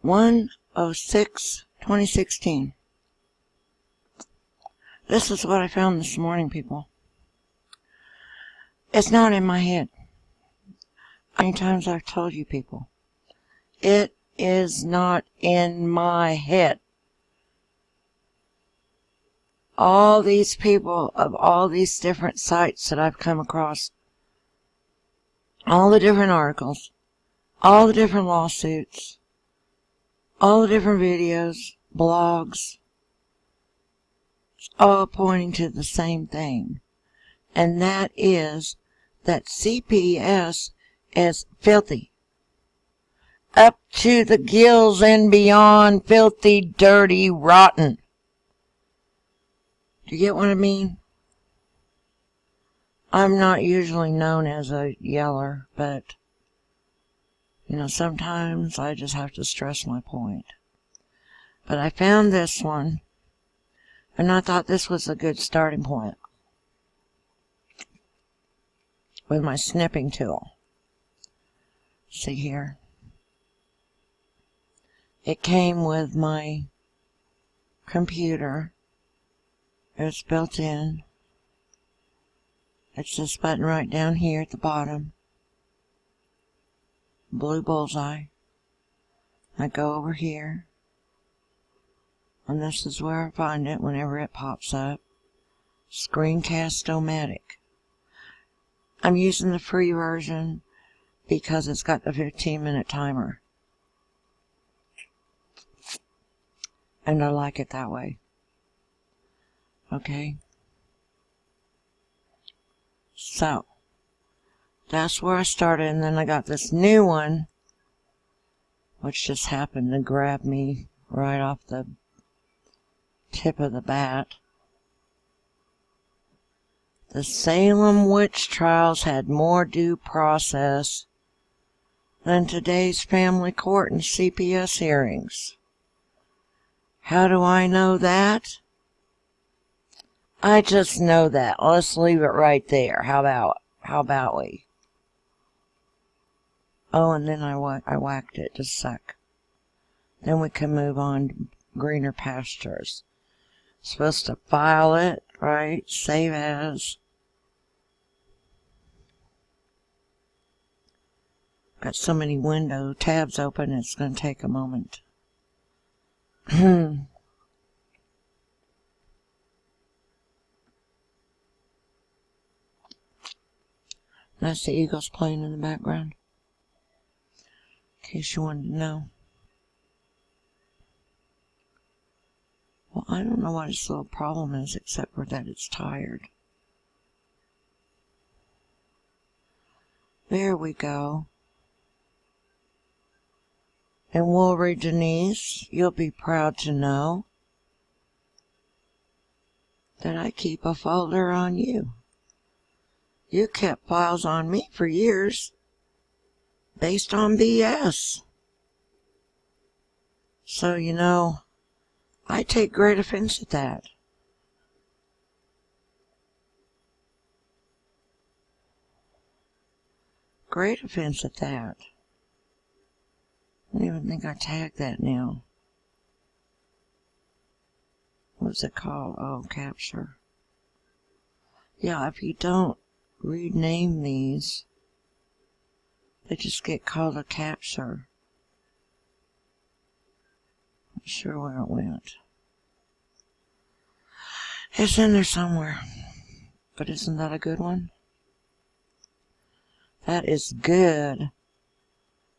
1/06/2016. This is what I found this morning, people. It's not in my head. How many times I've told you people, it is not in my head. All these people of all these different sites that I've come across, all the different articles, all the different lawsuits, all the different videos, blogs, it's all pointing to the same thing. And that is that CPS is filthy. Up to the gills and beyond, filthy, dirty, rotten. Do you get what I mean? I'm not usually known as a yeller, but, sometimes I just have to stress my point. But I found this one, and I thought this was a good starting point with my snipping tool. See here. It came with my computer. It's built in. It's this button right down here at the bottom. Blue bullseye. I go over here. And this is where I find it whenever it pops up. Screencast-O-Matic. I'm using the free version because it's got the 15-minute timer. And I like it that way. Okay. So, that's where I started, and then I got this new one, which just happened to grab me right off the tip of the bat. The Salem witch trials had more due process than today's family court and CPS hearings. How do I know that? I just know that. Let's leave it right there. How about we? Oh, and then I whacked it just a sec. Then we can move on to greener pastures. Supposed to file it, right? Save as. Got so many window tabs open, it's going to take a moment. That's the Eagles playing in the background, in case you wanted to know. Well, I don't know what its little problem is, except for that it's tired. There we go. And Woolry Denise, you'll be proud to know that I keep a folder on you. You kept files on me for years, based on BS. So, I take great offense at that. Great offense at that. I don't even think I tagged that now. What's it called? Oh, capture. Yeah, if you don't rename these, they just get called a capture. Not sure where it went. It's in there somewhere. But isn't that a good one? That is good.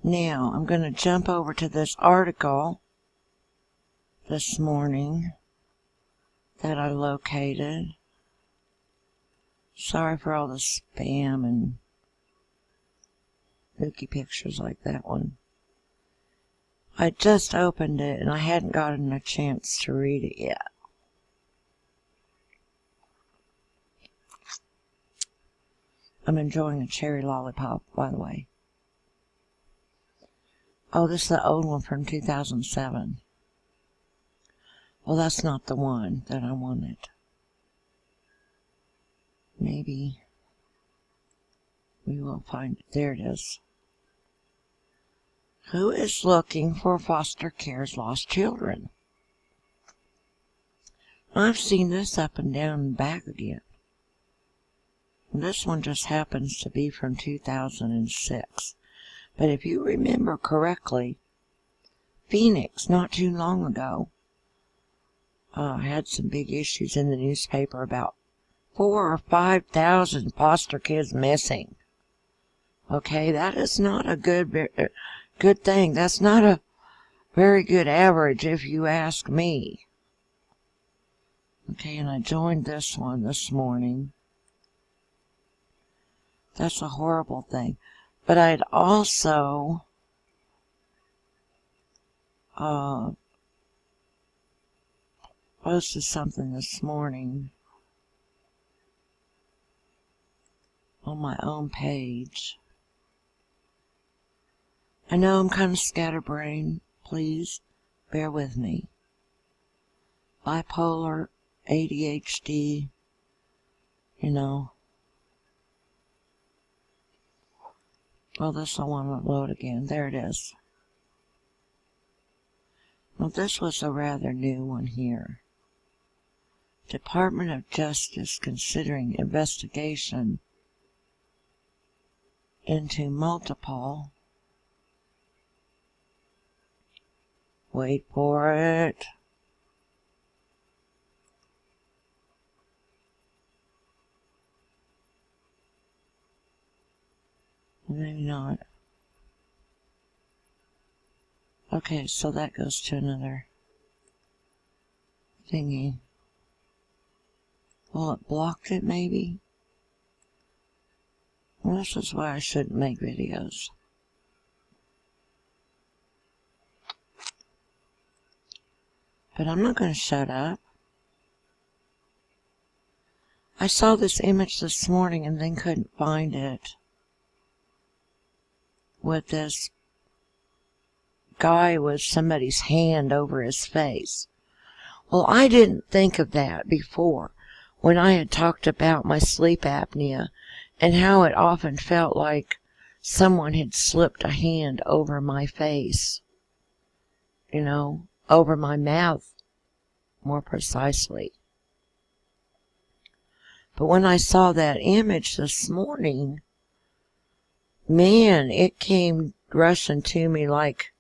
Now, I'm going to jump over to this article this morning that I located. Sorry for all the spam and spooky pictures like that one. I just opened it and I hadn't gotten a chance to read it yet. I'm enjoying a cherry lollipop, by the way. Oh, this is the old one from 2007. Well, that's not the one that I wanted. Maybe we will find it. There it is. who is looking for foster care's lost children. I've seen this up and down and back again. This one just happens to be from 2006. But if you remember correctly, Phoenix, not too long ago, had some big issues in the newspaper about 4,000 or 5,000 foster kids missing. Okay, that is not a good thing. That's not a very good average if you ask me. Okay, and I joined this one this morning. That's a horrible thing. But I'd also posted something this morning on my own page. I know I'm kind of scatterbrained. Please bear with me. Bipolar, ADHD, Well, this I want to load again. There it is. Well, this was a rather new one here. Department of Justice considering investigation into multiple, wait for it, maybe not. Okay, so that goes to another thingy. Well, it blocked it maybe? Well, this is why I shouldn't make videos. But I'm not going to shut up. I saw this image this morning and then couldn't find it. With this guy with somebody's hand over his face. Well, I didn't think of that before when I had talked about my sleep apnea and how it often felt like someone had slipped a hand over my face, over my mouth, more precisely. But when I saw that image this morning, man, it came rushing to me like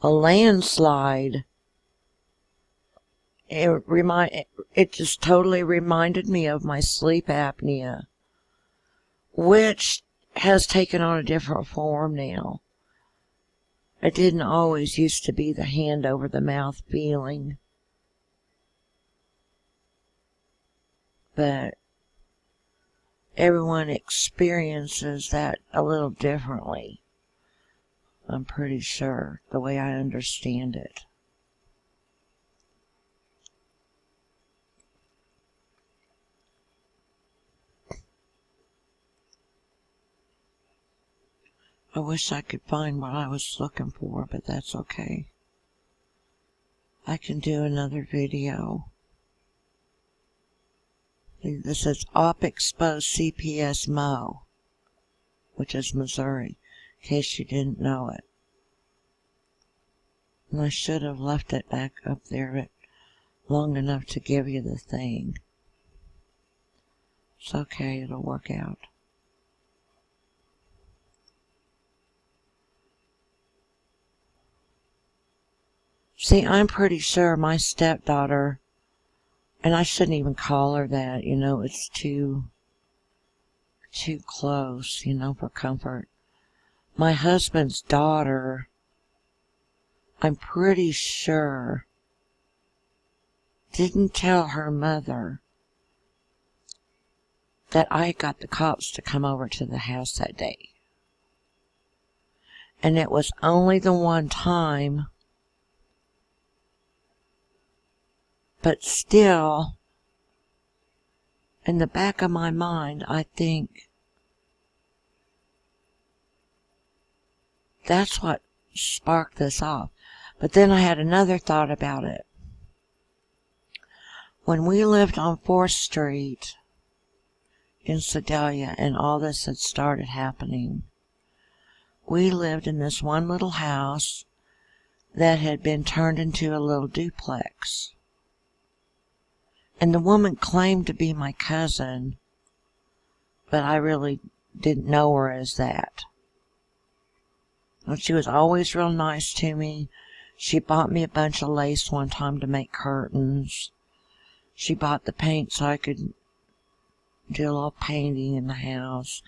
a landslide. It just totally reminded me of my sleep apnea, which has taken on a different form now. It didn't always used to be the hand over the mouth feeling. But everyone experiences that a little differently. I'm pretty sure, the way I understand it. I wish I could find what I was looking for, but that's okay. I can do another video. This is Op Exposed CPS Mo, which is Missouri, in case you didn't know it. And I should have left it back up there long enough to give you the thing. It's okay, it'll work out. See, I'm pretty sure my stepdaughter, and I shouldn't even call her that, it's too close, for comfort. My husband's daughter, I'm pretty sure, didn't tell her mother that I got the cops to come over to the house that day. And it was only the one time, but still, in the back of my mind, I think that's what sparked this off. But then I had another thought about it. When we lived on 4th Street in Sedalia and all this had started happening, we lived in this one little house that had been turned into a little duplex. And the woman claimed to be my cousin, but I really didn't know her as that. And she was always real nice to me. She bought me a bunch of lace one time to make curtains. She bought the paint so I could do a little painting in the house.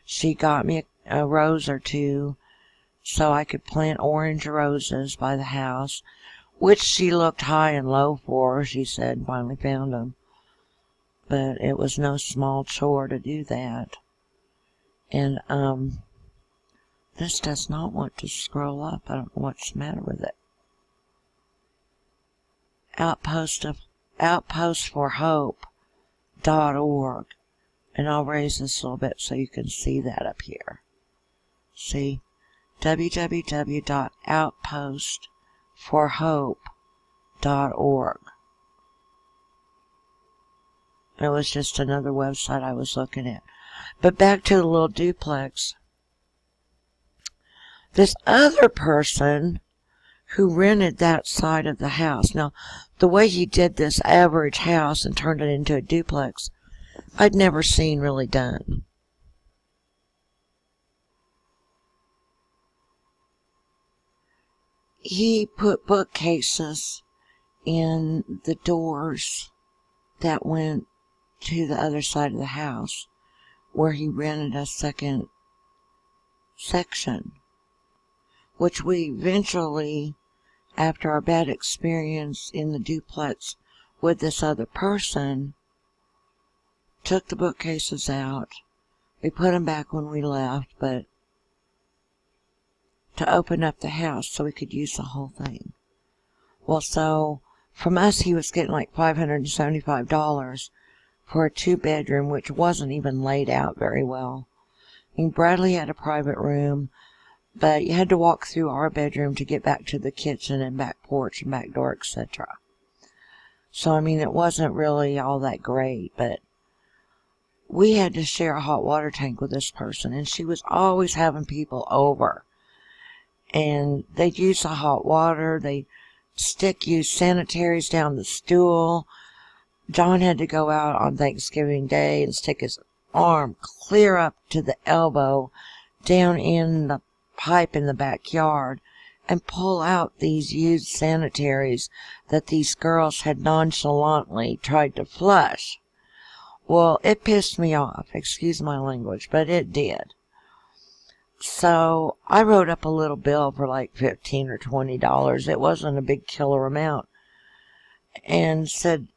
She got me a rose or two so I could plant orange roses by the house, which she looked high and low for, she said, and finally found them. But it was no small chore to do that. And, this does not want to scroll up. I don't know what's the matter with it. outpostforhope.org. And I'll raise this a little bit so you can see that up here. See? www.outpostforhope.org. It was just another website I was looking at. But back to the little duplex. This other person who rented that side of the house. Now, the way he did this average house and turned it into a duplex, I'd never seen really done. He put bookcases in the doors that went to the other side of the house, where he rented a second section, which we eventually, after our bad experience in the duplex with this other person, took the bookcases out. We put them back when we left, but to open up the house so we could use the whole thing. Well, so from us, he was getting like $575 for a 2-bedroom, which wasn't even laid out very well. And Bradley had a private room, but you had to walk through our bedroom to get back to the kitchen and back porch and back door, etc. So, I mean, it wasn't really all that great, but we had to share a hot water tank with this person, and she was always having people over. And they'd use the hot water, they'd use sanitaries down the stool. John had to go out on Thanksgiving Day and stick his arm clear up to the elbow down in the pipe in the backyard and pull out these used sanitaries that these girls had nonchalantly tried to flush. Well, it pissed me off, excuse my language, but it did. So I wrote up a little bill for like $15 or $20. It wasn't a big killer amount. And said,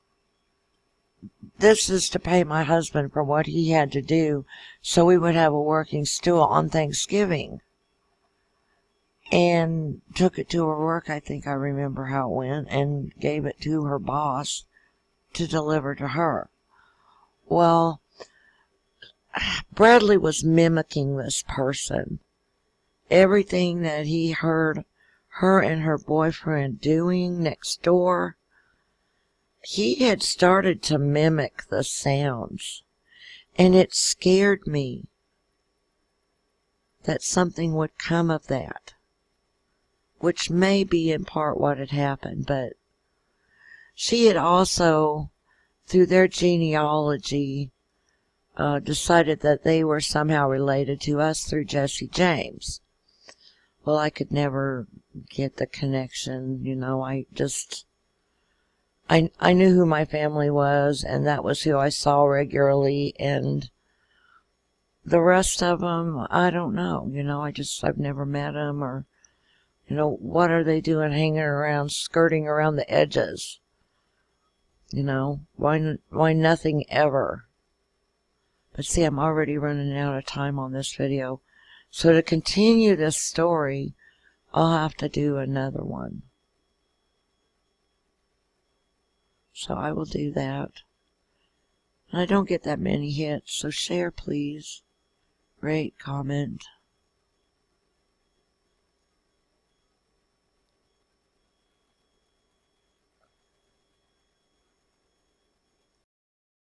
this is to pay my husband for what he had to do so we would have a working stool on Thanksgiving. And took it to her work, I think I remember how it went, and gave it to her boss to deliver to her. Well, Bradley was mimicking this person. Everything that he heard her and her boyfriend doing next door, he had started to mimic the sounds. And it scared me that something would come of that, which may be in part what had happened, but she had also, through their genealogy, decided that they were somehow related to us through Jesse James. Well, I could never get the connection, you know. I knew who my family was, and that was who I saw regularly, and the rest of them, I don't know, you know. I've never met them, or, you know, what are they doing hanging around, skirting around the edges? You know, why nothing ever? But see, I'm already running out of time on this video. So to continue this story, I'll have to do another one. So I will do that. And I don't get that many hits, so share please. Rate, comment.